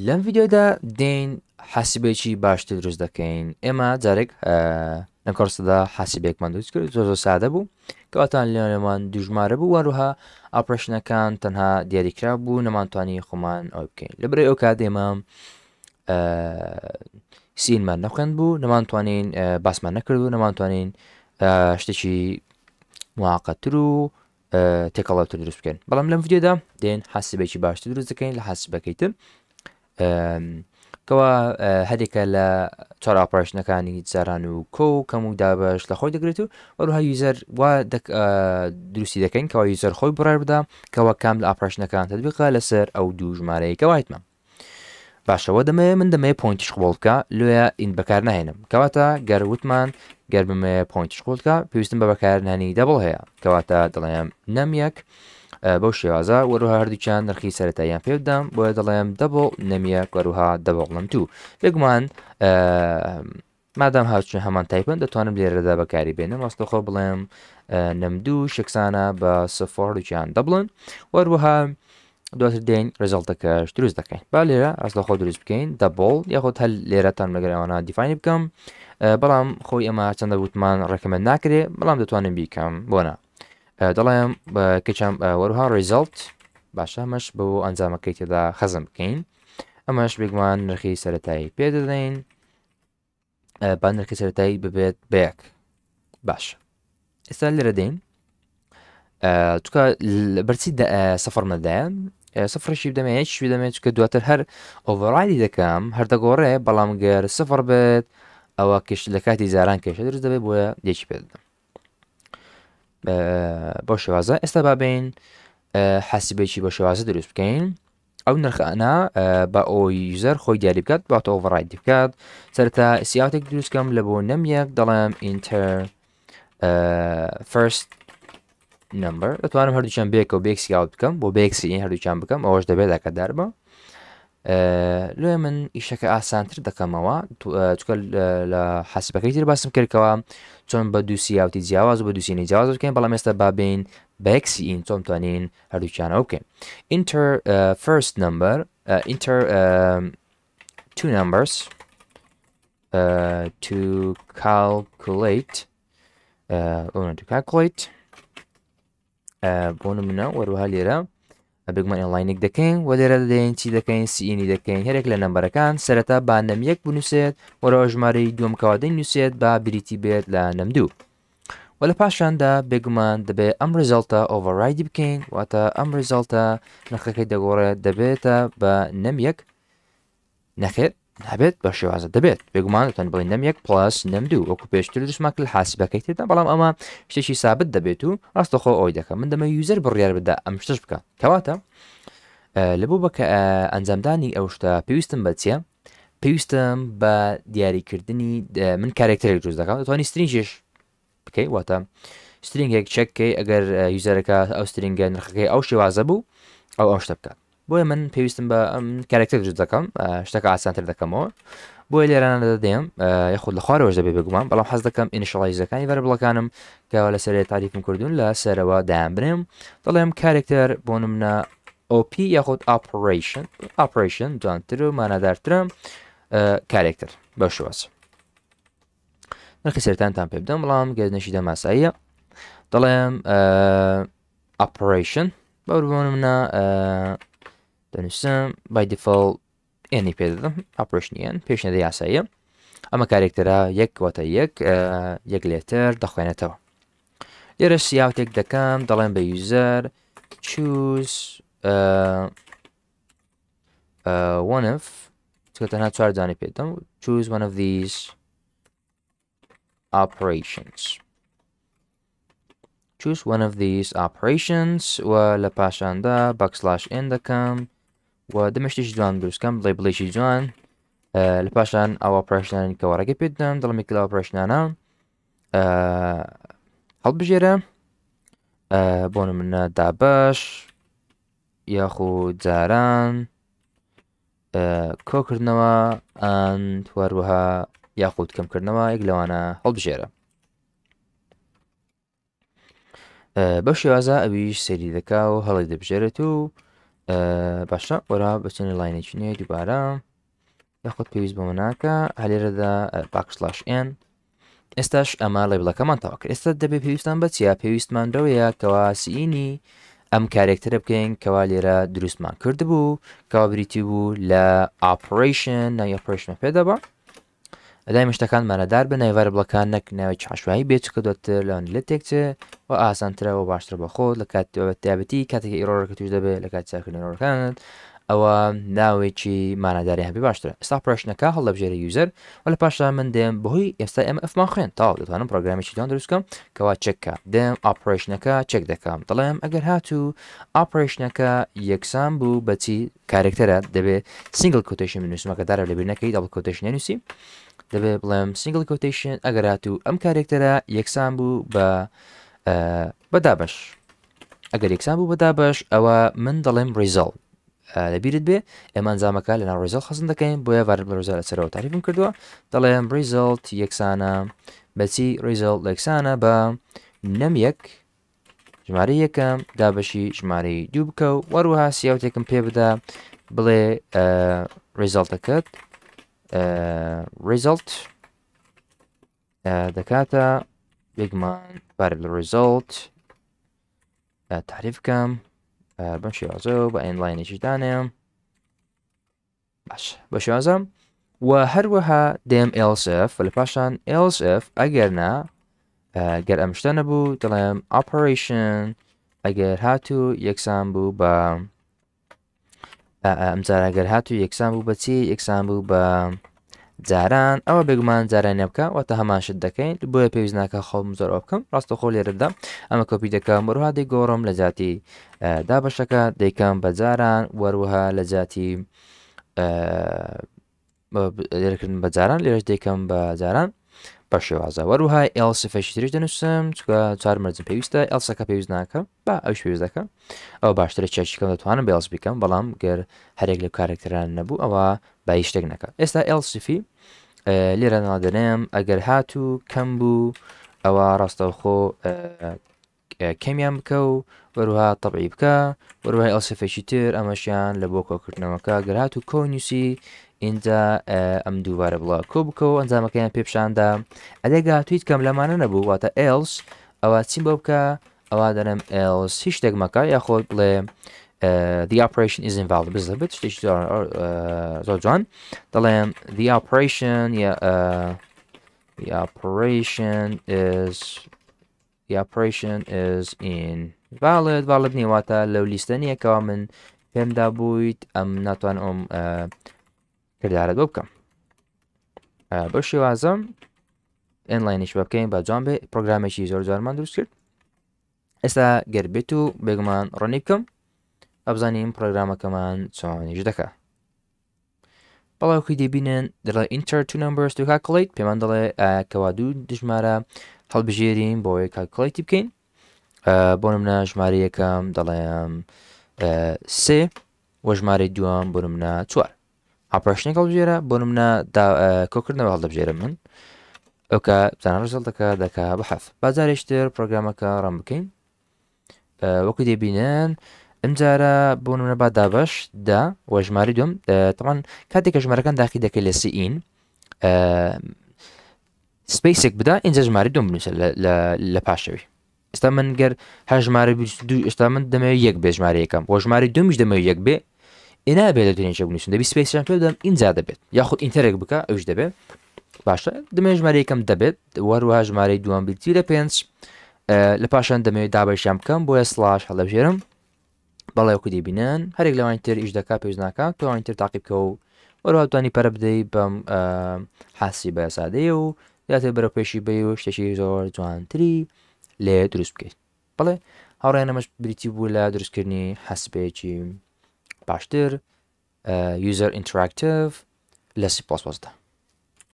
لەم ڤیددیۆدا دێین حاسبێکی باشتر دروست دەکەین. ئێمە جارێک لەم کۆرسەدا حاسبێکمان دروست کرد زۆر سادە بوو کەواتان لێنەمان دوژمارە بوو وەروها ئاپرێشنەکان تەنها دیاریکرا بوو نەمانتوانی خۆمان ئەو بکەین لەبەر ئەو کات ئێمە سینمان نەخوێند بوو نەمانتوانین باسمان نەکرد و نەمانتوانین شتێکی معقەتتر و تێکەڵاوتر دروست بکەین بەڵام لەم ڤیددیۆدا دێن حاسبێکی باشتر دروست دەکەین لە حاسبەکەیتر کەوا هەرێکە لە چوار ئاپرێشنەکانی جاران و کۆ و کەم و دابش لە خۆی دەگرێت و وەروها یوزەر وا دروستی دەکەین کەوا یوزەر خۆی بڕای بدا کەوا کام لە ئاپرێشنەکان تەطبیقە لەسەر ئەو دوو ژمارەیە کەوایتمە باشەوە دەمەوێت من دەمەوێت پۆینتیش قبول بکە لێە ئین بەکار نهێنم کەواتە گەروتمان گەر بمەوێت پۆینتیش قبول بکە پێویستم بە بەکارهێنانی دەبڵ هەیە کەواتە دەڵێم نەم یەک بەو شێوازە وەروها هەردووچیان نرخی سەرەتاییان پێ بدەم بۆیە دەڵێم دەبڵ نەمیە وەروها دەبڵم تو بێگومان مادام هاوچین هەمان تایپن دەتوانم لێرەدا بەکاری بێنم ڕاستەخۆ بڵێم نەمدوو شکسانە بە سفۆر دووچیان دەبڵن وەروها دواتر دێن ڕێزڵتەکەش دروست دەکەین با لێرە ڕاستەخۆ دروست بکەین دەبڵ یاخۆت هەل لێرەتان لەگەرەوەە دیفاینی بکەم بەڵام خۆی ئەمە چەندە وتمان ڕێکەمەند ناکرێت بەڵام دەتوانم بیکەم بۆنە دەڵێم کچم وەروها ڕێزڵت باشە ئەمەش بۆ ئەنجامەکەی تێدا خەزم بکەین ئەمەش بێگومان نرخی سەرەتایی پێ دەدەین با نرخی سەرەتایی ببێت بەیەک باش ئێستا لێرە دێین چکە بەرچی سەفەر مەدایە سفرشی بدەمێت هیچ دەمێت چکە دواتر هەر ئۆڤەڕایدی دەکەم هەردەگۆڕێ بەڵام گەر سفر بێت ئەوە کش لە کاتی زاران کێشە دروست دەبێت بۆیە یەکی پێ دەدەم بۆ شێوازە ئێستا بابین حاسبێکی بۆ شێوازە دروست بکەین ئەو نرخانە بە ئەوی یوزەر خۆی دیاری بکات باتە ئۆڤەڕایدی بکات سەرەتا سیاتێک دروستکەم لە بۆ نەمیەک دەڵێم ئینتەر فەرست نمبر دەتوانم هەردووچیان بێک و بێک سیاوت بکەم بۆ بێکسی این هەردووچیان بکەم ئەوەش دەبێت داکەدار بە لێ من ئیشەکە ئاسانتر دەکەمەوە چکە لە حاسبەکەی تر باسم کردکەوە چۆن بە دوو سیاوتی جیاواز و بە دووسینی جیاواز بکەین بەڵام ئێستا بابین بەیەکسی این چۆن توانین هەردووچیانەوە بکەین enter first number enter two numbers to calculate بۆ نمونە وەروها لێرە بێگومان ئۆنلاینێک دەکەین و لێرە دەدەین چی دەکەین سیئینی دەکەین هەرێک لە نەمبەرەکان سەرەتا با نەمیەک بنووسێت وەرەوە ژمارەی دووەمکەوادەی نووسێت با بریتی بێت لە نەمدوو و لە پاشاندا بێگومان دەبێت ئەم ڕێزەڵتە ئۆڤەڕایدی بکەین واتە ئەم ڕێزەڵتە نرخەکەی دەگۆڕێت دەبێتە بە نەمیەک نەخێت هەبێت بە شێوازە دەبێت بێگومان دەتوان بڵین نەمیەک پلاس نەمدوو وەکو پێشتر دروستمان کرد حاسبەکەی تێدا بەڵام ئەمە شتێکی سابت دەبێت و ڕاستەخۆ ئەوی دەکەم من دەمە یوزەر بڕیار بدا ئەم شتش بکە کەواتە لەبوو بە ئەنجامدانی ئەو شتە پێویستم بە چیە پێویستم بە دیاریکردنی من کارێکتەرێک دروست دەکەم دەتوانی سترینجێش بکەی واتە سترینگێک چەککەی ئەگەر یوزەرەکە ئەو سترینگە نرخەکەی ئەو شێوازە بوو ئەو شتە بکات بۆیە من پێویستم بە ئەم کارێکتەر دروست دەکەم شتەکە ئاسانتر دەکەمەوە بۆیە لێرانە دەدەم یاخود لە خوارەوەش دەبێت بێگومان بەڵام حەز دەکەم ئینیشەڵایزەکانی ڤەربڵەکانم کەوا لە سەرێ تاریفم کردوون لە سەرەوە دایان بنێم دەڵێم کارێکتەر بۆ نمونە OP یاخود ئاپرێشن جوانتر و مانەدارترە کارێکتەر بە شێوازە نرخی سەرەتاییتان پێ بدەم بەڵام گەردنەشی دەماساییە دەڵێم ئاپرێشن بۆ نمونە دەنووسم بای دیفۆڵت ئێنی پێ دەدەم ئاپرێشنیان پێشنەدە یاساییە ئەمە کارێکتەرە یەک واتە یەک لێتر دەخوێنێتەوە لێرە سیاوتێک دەکەم دەڵێم بە یوزەر choose one of چکە تەنها چوار جانی پێ دەدەم choose one of these operations choose one of these operations و لە پاشاندا \n دەکەم و دەمەشتێکی جوان دروستکەم بڵێ بڵێکی جوان لە پاشان ئەو ئۆپرێشنانی کەوەڕێکی پێ دەدەم دڵمی کە لە ئۆپرێشنانە هەڵبژێرە بۆ نمونە دابەش یاخود جاران کۆکردنەوە وەروەها یاخود کەمکردنەوە یەک لەوانە هەڵبژێرە بەو شێوازە ئەویش سەری دەکا و هەڵی دەبژێرێت و باشە وەرە بچێنە لاینێکی دووبارە یاخود پێویست بۆ مناکە هەلێرەدا باکسلاش n ئێستاش ئەمە لێبڵەکەمان تەوا کرد ئێستا دەبێت پێویستان بە چیا پێویستمانەوەیە کەوا سینی ئەم کارێکتەرە بکەین کەوا لێرە دروستمان کردبوو کەوا بریتی بوو لە ئاپڕیشن ناوی ئاپڕیشنە پێدەبە لای شتەکان مانەدار بە نایڤارە بڵەکان نەک ناوی عشوایی بێت کە دواتر لەوان لە تێکچێ و ئاسانترەوە باشتر بە خۆت لە کاتیابەتی کاتێکی ئیرۆڕەکە توش دەبێت لە کات چاکردنی ئیرۆڕەکانت ئەوە ناوێکی مانەداری هەبێ باشترە ئێستا پڕشنەکە هەڵ لەبژێرە یوزەر و لە پاشان من دێم بەهۆی ئێستا ئێمە ئەفمان خوێن تاو دەتوانم پرۆگرامیکی دوان دروستکەم کەوا چێککە دێم ئاپڕیشنەکە چێک دەکەم دەڵێم ئەگەر هاتوو ئاپڕیشنەکە یەکسان بوو بەچی کارێکتەرە دەبێت سینگل کۆتیشن بنووسمەکە دارە لەبیر نەکەی دەبڵ کۆتیشن نووسی دەبێ بڵێم سینگل کۆتیشن ئەگەر هاتوو ئەم کارێکتەرە یەکسان بوو بەدابش ئەگەر یەکسان بوو بەدابش ئەوە من دەڵێم ریزڵ لەبیرت بێ ئێمە ئەنجامەکە لە ناو ریزڵ خەزم دەکەین بۆیە ڤارب ڕێزە لەسەرەوە تاریفم کردووە دەڵێم ریزڵت یەکسانە بەچی ریزڵ یەکسانە بە نەم یەک ژمارە یەکەم دابەشی ژمارەی دوو بکە و وەروەها سیاوتێکم پێ بدە بڵێ ریزڵتەکەت result دەکاتە بێگمان ڤارب result تعریف بکەم بەم شێوازە بە ئەنلاینێکی دانێم باش بە شێوازە و هەروەها دێم elsif و لە پاشان elsif ئەگەرنا گەر ئەم شتە نەبوو دەڵێم operation ئەگەر هاتوو یەکسان بوو بە ئەمجارە گەر هاتوو یەکسان بوو بەچی یەکسان بوو بە جاران ئەوە بێگومان جارانە بکە واتە هەمان شت دەکەین بۆیە پێویست ناکە خۆم زۆرەوە بکەم ڕاستەخۆ لێرەدا ئەمە کۆپی دەکەم وەروها دەیگۆڕم لە جاتی دابەشەکە دەیکەم بە جاران وەروها لە جاتی لێرەکردن بە جاران لێرەش دەیکەم بە جاران بە شێوازە وەروها ئێلسفەشی تریش دەنووسم چکە چوار مەرجم پێویستە ئێلسەکە پێویست ناکە بە ئەوش پێویست دەکە ئەو باشترە چێکیکەم دەتوانم بە ئێلس بکەم بەڵام گەر هەرێک لە کارێکتەران نەبوو ئەوە بای شتێک نەکە ئێستا ئێلسیفی لێرە نادەنێم ئەگەر هاتوو کەم بوو ئەوە ڕاستەوخۆ کەمیان بکە و وەروها تەبعی بکە وەروها ئێلسفێکی تر ئەمەشیان لە بۆ کۆکردنەوەکە گەر هاتوو کۆنیوسی اینجا ئەم دووبارە بڵە کۆ بکەوە ئەنجامەکەیان پێپشاندا ئەدەگا تویت کەم لەمانە نەبوو واتە ئێلس ئەوە چیم بۆ بکە ئەوە دەنم ئێلس هیچ شتێک مەکە یاخۆت بڵێ the operation is invalid بزەبێت شتێکی زۆر جوان دەڵێم the operation is invalid valid نیواتە لەو لیستە نییەکەوە من پێمدا بوویت ئەم ناتوان ئەم کردارەت بۆ بکەم بۆ شێوازم ئەنلاینیش بە بکەین بە جوان بێ پرۆگرامێکی زۆر جارمان دروست کرد ئێستا گەر بێت و بێگومان ڕۆنی بکەم ئەبزانیم پرۆگرامەکەمان چۆنیش دەکە بەڵاوکی دەبینن دەڵێ enter two numbers to calculate پێمان دەڵێ کەوا دوو ژمارە هەڵبژێرین بۆ یەک calculate بکەین بۆ نمونە ژمارە یەکەم دەڵێم سێ و ژمارەی دووەم بۆ نمونە چوار ئاپڕێشنێک هەڵبژێرە بۆ نمونە کۆکردنەوە هەڵدەبژێرە من ئەوکە بزانە ڕزڵتەکە دەکا بە حەف بازارێشتر پرۆگرامەکە ڕەم بکەین وەکو دەبینن ئەمجارە بۆ نمونە با دابش دا و ژماری دوم تەمان کاتێککە ژمارەکان داخی دەکەی لە سئین سپیسێک بدا اینجا ژماری دوم بنووسە لە پاشەوی ئێستا من گەر هەر ژمارە ئێستا من دەمەوێت یەک بێ ژمارە یەکەم بۆ ژماری دومیش دەمەوێت یەک بێ ئێنا بێت لە دوێنێ بنووسن دەبی سپیسیان پێ بدەم اینجا دەبێت یاخود ئینتەرێک بکە ئەوش دەبێت باشە دەمەوێت ژمارە یەکەم دەبێت وەروها ژمارەی دووەم بیتی لە پێنج لە پاشان دەمەوێت دابەشیان بکەم بۆیە سلاش هەڵەبژێرم بەڵێوەکو دەبینن هەرێک لەوانتر ئیش دەکا پێویست ناکات توانتر تاقی بکە و وەروها توانی پەرە بدەیت بەم حاسی بە سادەیە و یاتێ بەرە پێشی بێ و شتێکی زۆر جوانتری لێ دروست بکەیت بەڵێ هاوڕێن ئەمەش بریتی بوو لە دروستکردنی حەسبەیەکی باشتر user interactive لە C++دا